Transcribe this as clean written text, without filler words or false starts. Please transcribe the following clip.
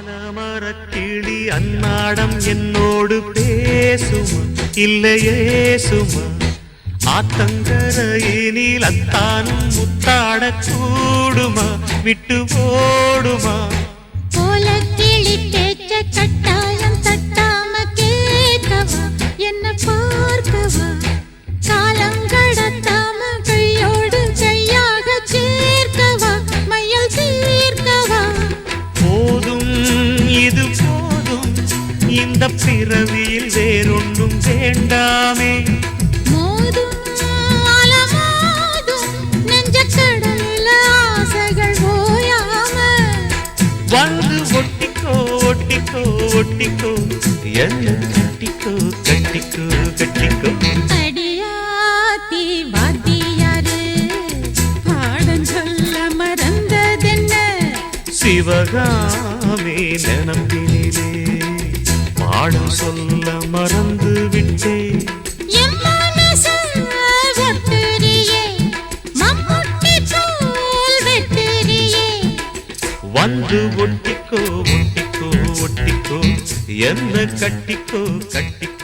ஆலமரக்கிளி அன்னாடம் என்னோடு பேசுமா இல்லையே சுமா ஆத்தங்கரையினில் அத்தானும் முத்தாட கூடுமா விட்டு ஓடுமா போல கிளி பேச்ச கட்டாயம் தட்டாம கேட்கவா என்ன பார்க்கவா காலம் கடத்தாம கையோடு கையாக சேர்க்கவா மையல் தீர்க்கவா போதும் இது போதும் இந்த பிறவியில் வேறொன்றும் வேண்டாமே மோதும் அலமோதும் நெஞ்ச கடலில் ஆசைகள் ஓயாம வந்து ஒட்டிக்கோ ஒட்டிக்கோ ஒட்டிக்கோ என்ன கட்டிக்கோ கட்டிக்கோ கட்டிக்கோ அடியாத்தி வாத்தியாரு பாடம் சொல்ல மறந்ததென்ன சிவகாமி நினப்பினிலே பாடம் சொல்ல மறந்து விட்டே என் மனச ஒட்டுறியே மம்முட்டி போல் வெட்டுறியே வந்து ஒட்டிக்கோ ஒட்டிக்கோ ஒட்டிக்கோ என்ன கட்டிக்கோ கட்டிக்கோ